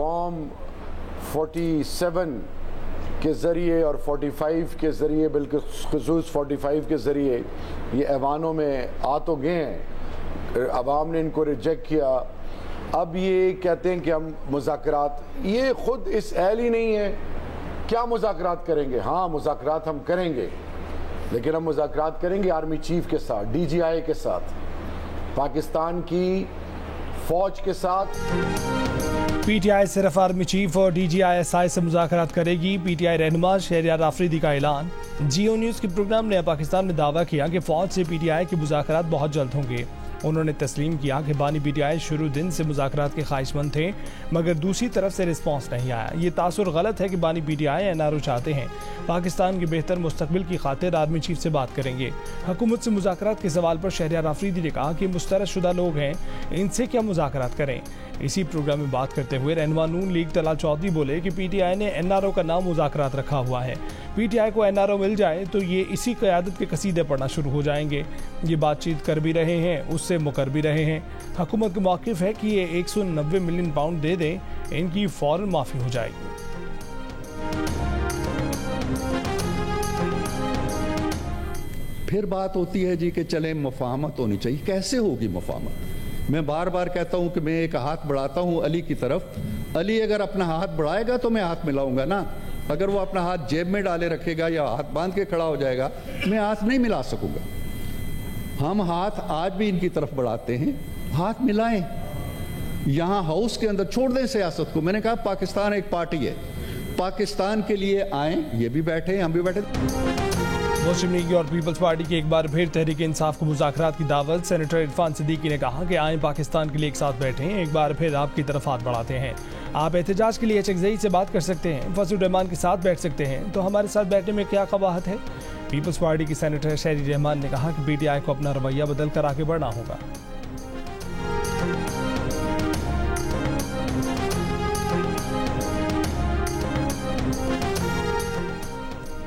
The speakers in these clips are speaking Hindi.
फॉर्म 47 के ज़रिए और 45 के ज़रिए, बल्कि ख़ुसूस 45 के ज़रिए ये ऐवानों में आ तो गए हैं, अवाम ने इनको रिजेक्ट किया। अब ये कहते हैं कि हम मुज़ाकरात, ये ख़ुद इस अहल ही नहीं है। क्या मुज़ाकरात करेंगे? हाँ, मुज़ाकरात हम करेंगे, लेकिन हम मुज़ाकरात करेंगे आर्मी चीफ के साथ, DGI के साथ, पाकिस्तान की फ़ौज के साथ। PTI सिर्फ आर्मी चीफ और DGI-SI से मुज़ाकरात करेगी। PTI रहनुमा शहरियार आफरीदी का ऐलान। जियो न्यूज़ के प्रोग्राम ने पाकिस्तान में दावा किया कि फ़ौज से PTI के मुज़ाकरात बहुत जल्द होंगे। उन्होंने तस्लीम किया कि बानी PTI शुरू दिन से मुज़ाकरात के ख्वाहिशमंद थे, मगर दूसरी तरफ से रिस्पॉन्स नहीं आया। ये तासुर गलत है कि बानी PTI NRO चाहते हैं पाकिस्तान के बेहतर मुस्तकबिल की खातिर आर्मी चीफ से बात करेंगे। हुकूमत से मुज़ाकरात के सवाल पर शहरियार आफरीदी ने कहा कि मुस्तरद शुदा लोग हैं, इनसे क्या मुज़ाकरात करें। इसी प्रोग्राम में बात करते हुए रहनुमा नून लीग तलाल चौधरी बोले कि PTI ने NRO का नाम मुज़ाकरात रखा हुआ है। PTI को NRO मिल जाए तो ये इसी क़यादत के कसीदे पढ़ना शुरू हो जाएंगे। ये बातचीत कर भी रहे हैं, उससे मुकर भी रहे हैं। हुकूमत का मौक़िफ़ है कि ये 190 मिलियन पाउंड दे दें, इनकी फ़ौरन माफ़ी हो जाएगी। फिर बात होती है जी कि चलें मुफाहमत होनी चाहिए। कैसे होगी मुफाहमत? मैं बार बार कहता हूं कि मैं एक हाथ बढ़ाता हूं अली की तरफ, अली अगर अपना हाथ बढ़ाएगा तो मैं हाथ मिलाऊंगा ना। अगर वो अपना हाथ जेब में डाले रखेगा या हाथ बांध के खड़ा हो जाएगा, मैं हाथ नहीं मिला सकूंगा। हम हाथ आज भी इनकी तरफ बढ़ाते हैं, हाथ मिलाएं। यहाँ हाउस के अंदर छोड़ दें सियासत को। मैंने कहा पाकिस्तान एक पार्टी है, पाकिस्तान के लिए आए, ये भी बैठे, हम भी बैठे। मुस्लिम लीग और पीपल्स पार्टी की एक बार फिर तहरीक इंसाफ को मुज़ाकरात की दावत। सेनेटर इरफान सिद्दीकी ने कहा कि आए पाकिस्तान के लिए एक साथ बैठे, एक बार फिर आपकी तरफ हाथ बढ़ाते हैं। आप एहतजाज के लिए HXI से बात कर सकते हैं, फजलुर रहमान के साथ बैठ सकते हैं, तो हमारे साथ बैठने में क्या कबाहत है। पीपल्स पार्टी की सेनेटर शहरी रहमान ने कहा कि PTI को अपना रवैया बदल कर आगे बढ़ना होगा।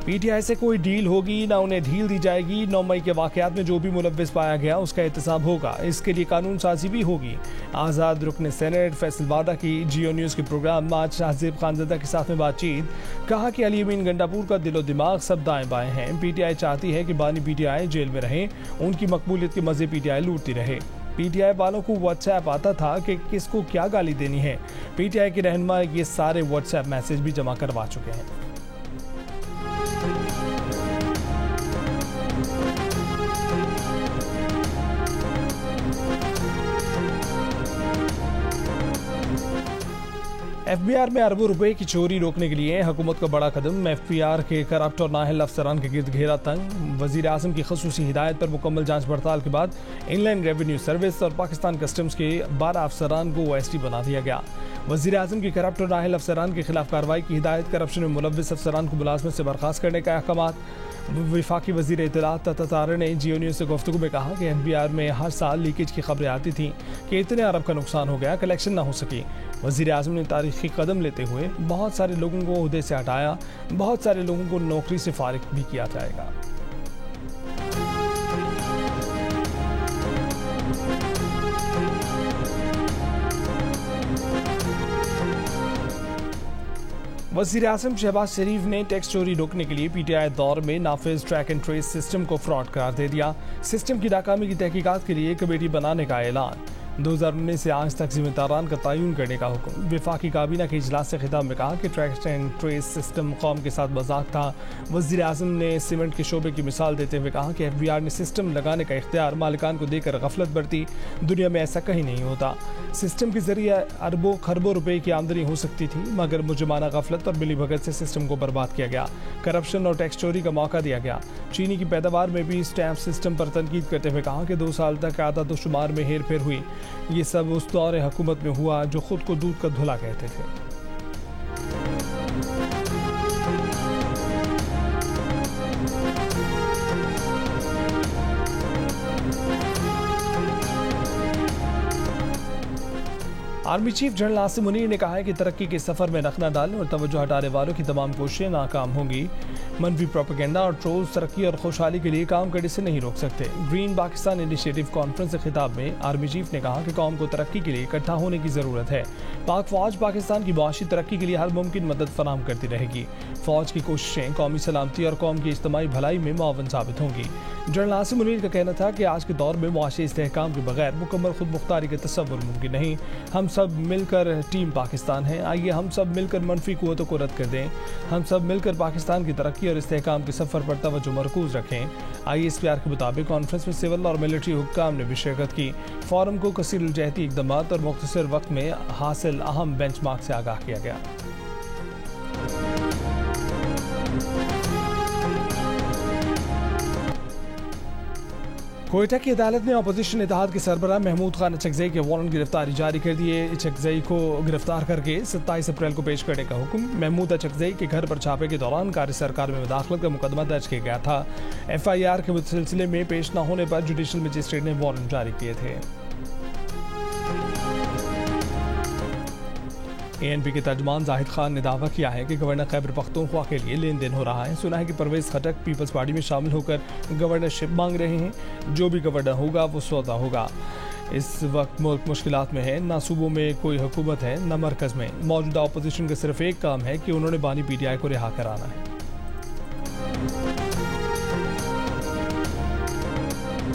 PTI से कोई डील होगी ना उन्हें ढील दी जाएगी। 9 मई के वाकयात में जो भी मुलव्विस पाया गया उसका एहतसाब होगा, इसके लिए कानून साजी भी होगी। आज़ाद रुकन सेनेट फैसल वादा की जियो न्यूज़ के प्रोग्राम में आज शाहजेब खानज़दा के साथ में बातचीत। कहा कि अली अमीन गंडापुर का दिलो दिमाग सब दाएं बाएं हैं। PTI चाहती है कि बानी PTI जेल में रहें, उनकी मकबूलियत के मज़े PTI लूटती रहे। PTI वालों को WhatsApp आता था कि किसको क्या गाली देनी है। PTI के रहनुमा ये सारे WhatsApp मैसेज भी जमा करवा चुके हैं। FBR में अरबों रुपए की चोरी रोकने के लिए हुकूमत का बड़ा कदम। FBR के करप्ट और नाअहल अफसरान के गिर्द घेरा तंग। वज़ीर आज़म की ख़ुसूसी हिदायत पर मुकम्मल जांच पड़ताल के बाद इनलैंड रेवेन्यू सर्विस और पाकिस्तान कस्टम्स के 12 अफसरान को OST बना दिया गया। वज़ीर आज़म की करप्ट और नाअहल अफसरान के खिलाफ कार्रवाई की हिदायत। करप्शन में मुलव्विस अफसरान को मुलाजमत से बर्खास्त करने का अहकाम। वफाकी वज़ीर इत्तलात तारे ने जियो न्यूज़ से गुफ्तगू में कहा कि FBR में हर साल लीकेज की खबरें आती थीं कि इतने अरब का नुकसान हो गया, कलेक्शन ना हो सकी। वज़ीर आज़म ने तारीखी कदम लेते हुए बहुत सारे लोगों को ओहदे से हटाया, बहुत सारे लोगों को नौकरी से फारिग भी किया जाएगा। वज़ीर आज़म शहबाज शरीफ ने टैक्स चोरी रोकने के लिए PTI दौर में नाफिज ट्रैक एंड ट्रेस सिस्टम को फ्रॉड करार दे दिया। सिस्टम की नाकामी की तहकीकात के लिए कमेटी बनाने का ऐलान। 2019 से आज तक जिम्मेदारान का तयन करने का हुक्म। वफाकी काबीना के इजलास से खिताब में कहा कि ट्रैक एंड ट्रेस सिस्टम कौम के साथ मजाक था। वज़ीर आज़म ने सीमेंट के शोबे की मिसाल देते हुए कहा कि FBR ने सिस्टम लगाने का इख्तियार मालिकान को देकर गफलत बरती। दुनिया में ऐसा कहीं नहीं होता। सिस्टम के जरिए अरबों खरबों रुपए की आमदनी हो सकती थी, मगर मुजमाना गफलत और मिली भगत से सिस्टम को बर्बाद किया गया। करप्शन और टैक्स चोरी का मौका दिया गया। चीनी की पैदावार में भी स्टैम्प सिस्टम पर तनकीद करते हुए कहा कि 2 साल तक आदत शुमार में हेर फेर हुई। ये सब उस दौर हुकूमत में हुआ जो खुद को दूध का धुला कहते थे। Army chief general Asim Munir ने कहा है कि तरक्की के सफर में नख न डालें और तवज्जो हटाने वालों की तमाम कोशिशें नाकाम होंगी। मनफी प्रोपेगेंडा और ट्रोल्स तरक्की और खुशहाली के लिए काम करने से नहीं रोक सकते। ग्रीन पाकिस्तान इनिशिएटिव कॉन्फ्रेंस से खिताब में आर्मी चीफ ने कहा कि कौम को तरक्की के लिए इकट्ठा होने की जरूरत है। पाक फौज पाकिस्तान की मुआशी तरक्की के लिए हर मुमकिन मदद फराहम करती रहेगी। फौज की कोशिशें कौमी सलामती और कौम की इज्तिमाई भलाई में मुआवन साबित होंगी। जनरल आसिम मुनीर का कहना था कि आज के दौर में मुआशी इस्तेहकाम के बगैर मुकम्मल खुद मुख्तारी का तस्वुर मुमकिन नहीं। हम सब मिलकर टीम पाकिस्तान है। आइए हम सब मिलकर मनफी कुव्वतों को रद्द कर दें। हम सब मिलकर पाकिस्तान की तरक्की और इस्तेहकाम के सफर पर तवज्जो मरकूज रखें। ISPR के मुताबिक कॉन्फ्रेंस में सिविल और मिलिट्री हुक्काम ने भी शिरकत की। फोरम को कसीर जहती इक़दामात और मुख्तसर वक्त में हासिल अहम बेंचमार्क से आगाह किया गया। कोयटा की अदालत ने अपोजिशन इत्तेहाद के सरबराह महमूद खान अचकजई के वारंट गिरफ्तारी जारी कर दिए। अचकजई को गिरफ्तार करके 27 अप्रैल को पेश करने का हुक्म। महमूद अचकजई के घर पर छापे के दौरान कार्य सरकार में मुदाखलत का मुकदमा दर्ज किया गया था। FIR के सिलसिले में पेश न होने पर जुडिशल मजिस्ट्रेट ने वारंट जारी किए थे। ANP के तर्जमान जाहिद खान ने दावा किया है कि गवर्नर खैबर पख्तूनख्वा के लिए लेन देन हो रहा है। सुना है कि परवेज खटक पीपल्स पार्टी में शामिल होकर गवर्नरशिप मांग रहे हैं। जो भी गवर्नर होगा वो सौदा होगा। इस वक्त मुल्क मुश्किलात में है। ना सूबों में कोई हुकूमत है न मरकज में। मौजूदा अपोजिशन का सिर्फ एक काम है कि उन्होंने बानी PTI को रिहा कराना है।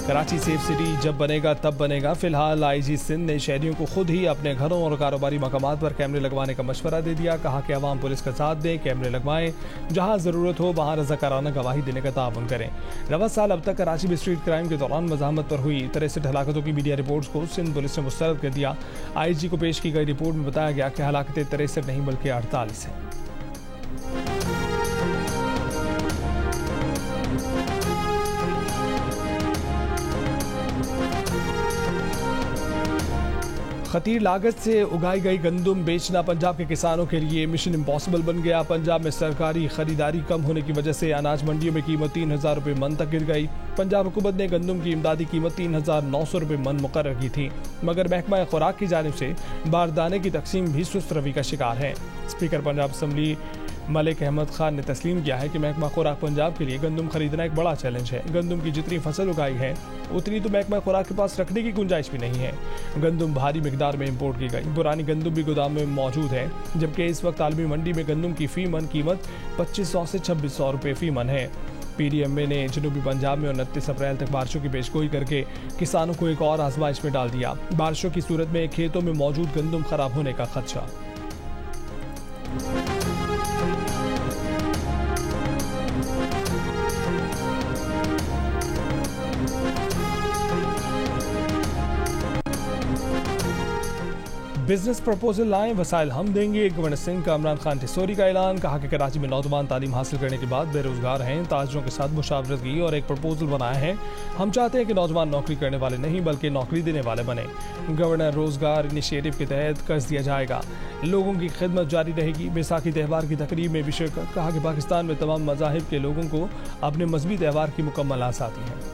कराची सेफ सिटी जब बनेगा तब बनेगा। फिलहाल IG सिंध ने शहरियों को खुद ही अपने घरों और कारोबारी मकामात पर कैमरे लगवाने का मशवरा दे दिया। कहा कि अवाम पुलिस का साथ दें, कैमरे लगवाएं, जहां ज़रूरत हो वहां रज़ाकाराना गवाही देने का ताउन करें। रवा साल अब तक कराची में स्ट्रीट क्राइम के दौरान मज़ाहमत पर हुई 63 हलाकतों की मीडिया रिपोर्ट्स को सिंध पुलिस ने मुस्तरद कर दिया। IG को पेश की गई रिपोर्ट में बताया गया कि हलाकतें 63 नहीं बल्कि 48 हैं। खतीर लागत से उगाई गई गंदम बेचना पंजाब के किसानों के लिए मिशन इम्पॉसिबल बन गया। पंजाब में सरकारी खरीदारी कम होने की वजह से अनाज मंडियों में कीमत 3000 रुपये मन तक गिर गई। पंजाब हुकूमत ने गंदम की इमदादी कीमत 3900 रुपये मन मुकर्रर की थी, मगर महकमा खुराक की जानिब से बारदाने की तकसीम भी सुस्त रवि का शिकार है। स्पीकर पंजाब असम्बली मलिक अहमद खान ने तस्लीम किया है कि महकमा खुराक पंजाब के लिए गंदम खरीदना एक बड़ा चैलेंज है। गंदम की जितनी फसल उगाई है उतनी तो महकमा खुराक के पास रखने की गुंजाइश भी नहीं है। गंदम भारी मिकदार में इंपोर्ट की गई। पुरानी गंदम भी गोदाम में मौजूद है, जबकि इस वक्त आलमी मंडी में गंदम की फी मन कीमत 2500 से 2600 रुपये फी मन है। PDMA ने जनूबी पंजाब में 29 अप्रैल तक बारिशों की पेशगोई करके किसानों को एक और आजमाइश में डाल दिया। बारिशों की सूरत में खेतों में मौजूद गंदम खराब होने का खदशा। बिजनेस प्रपोजल लाएं, वसाइल हम देंगे। गवर्नर सिंह का इमरान खान टिसोरी का ऐलान। कहा कि कराची में नौजवान तालीम हासिल करने के बाद बेरोजगार हैं। ताजरों के साथ मुशावरत की और एक प्रपोजल बनाया है। हम चाहते हैं कि नौजवान नौकरी करने वाले नहीं बल्कि नौकरी देने वाले बने। गवर्नर रोजगार इनिशिएटिव के तहत कर्ज दिया जाएगा। लोगों की खिदमत जारी रहेगी। बैसाखी त्यौहार की तकरीब में भी शिरकत। कहा कि पाकिस्तान में तमाम मज़ाहिब के लोगों को अपने मजहबी त्यौहार की मुकम्मल आज़ादी है।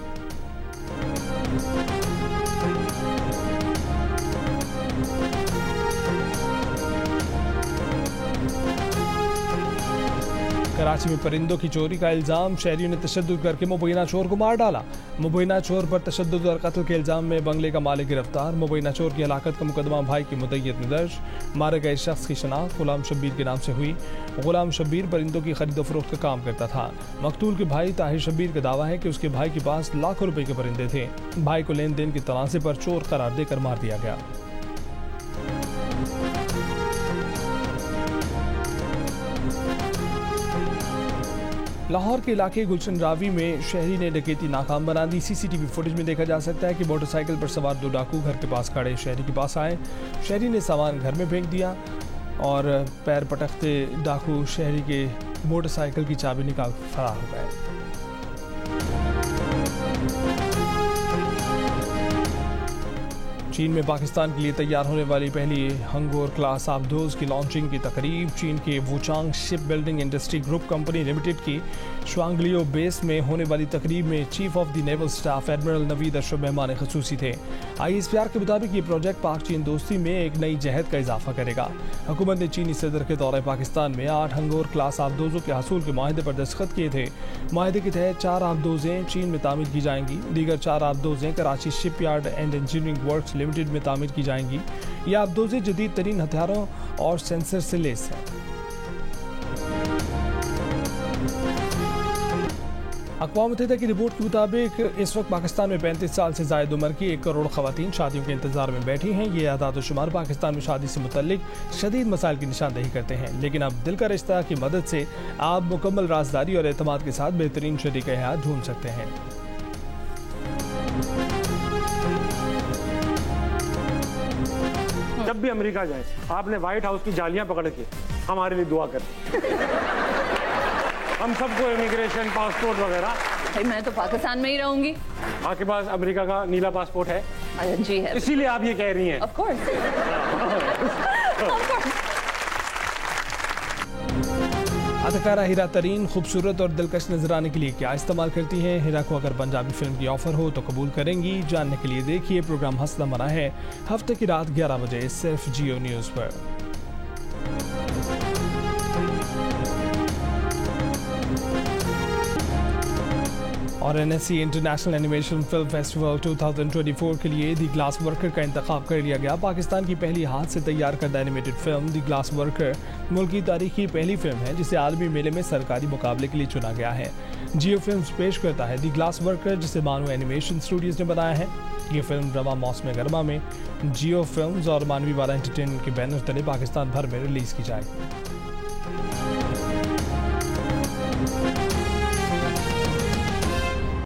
कराची में परिंदों की चोरी का इल्जाम। शहरियों ने तशद्दुद करके मुबैना चोर को मार डाला। मुबैना चोर पर तशद्दुद और कत्ल के इल्जाम में बंगले का मालिक गिरफ्तार। मुबैना चोर की हलाकत का मुकदमा भाई की मुद्दईयत में दर्ज। मारे गए शख्स की शनाख्त गुलाम शब्बीर के नाम से हुई। गुलाम शब्बीर परिंदों की खरीद फरोख्त का काम करता था। मकतूल के भाई ताहिर शब्बीर का दावा है कि उसके भाई के पास लाखों रुपए के परिंदे थे। भाई को लेन देन के तनाज़े पर चोर करार देकर मार दिया गया। लाहौर के इलाके गुलशन रावी में शहरी ने डकैती नाकाम बना दी। CCTV फुटेज में देखा जा सकता है कि मोटरसाइकिल पर सवार 2 डाकू घर के पास खड़े शहरी के पास आए। शहरी ने सामान घर में फेंक दिया और पैर पटकते डाकू शहरी के मोटरसाइकिल की चाबी निकाल फरार हो गए। चीन में पाकिस्तान के लिए तैयार होने वाली पहली हंगोर क्लास आबदोज की लॉन्चिंग की तकरीब चीन के Wuchang ship building industry group company limited की श्वांगलियो बेस में होने वाली तकरीब में chief of the naval staff admiral Naveed Ashraf मेहमान खसूसी थे। ISPR के मुताबिक ये प्रोजेक्ट पाक चीन दोस्ती में एक नई जहद का इजाफा करेगा। हुकूमत ने चीनी सदर के दौरे पाकिस्तान में 8 हंगोर क्लास आबदोजों के हसूल के माहिदे पर दस्तखत किए थे। माहिदे के तहत 4 आबदोजें चीन में तामीर की जाएंगी। दीगर 4 आबदोजें Karachi shipyard and engineering works limited में तामीर की जाएंगी। ये आबदोजें जदीद तरीन हथियारों और सेंसर से लैस हैं। अक़वाम मुत्तहिदा की रिपोर्ट के मुताबिक इस वक्त पाकिस्तान में 35 साल से ज़ायद उम्र की 1 करोड़ ख़वातीन शादियों के इंतजार में बैठी हैं। ये आदाद व शुमार पाकिस्तान में शादी से मुतल्लिक शदीद मसाइल की निशानदेही करते हैं, लेकिन अब दिल का रिश्ता की मदद से आप मुकम्मल राजदारी और एतमाद के साथ बेहतरीन शरीके हयात ढूंढ सकते हैं। जब भी अमेरिका जाए आपने व्हाइट हाउस की जालियां पकड़ के हमारे लिए दुआ कर हम सबको इमिग्रेशन पासपोर्ट वगैरह। भाई मैं तो पाकिस्तान में ही रहूंगी। आपके पास अमेरिका का नीला पासपोर्ट है? जी है। इसीलिए आप ये कह रही हैं। Of course. अदाकारा हिरा तरीन खूबसूरत और दिलकश नजर आने के लिए क्या इस्तेमाल करती है? हिरा को अगर पंजाबी फिल्म की ऑफर हो तो कबूल करेंगी? जानने के लिए देखिए प्रोग्राम हंसना मना है, हफ्ते की रात 11 बजे सिर्फ जियो न्यूज़ पर। और NSC international animation film festival 2024 के लिए द ग्लास वर्कर का इंतखाब कर लिया गया। पाकिस्तान की पहली हाथ से तैयार करदा animated film the glass worker मुल्क की तारीख की पहली फिल्म है जिसे आलमी मेले में सरकारी मुकाबले के लिए चुना गया है। जियो फिल्म्स पेश करता है द ग्लास वर्कर, जिसे मानव एनिमेशन स्टूडियोज ने बनाया है। ये फिल्म रवा मौसम गर्मा में जियो फिल्म्स और मानवी वाला एंटरटेनमेंट के बैनर तले पाकिस्तान भर में रिलीज की जाएगी।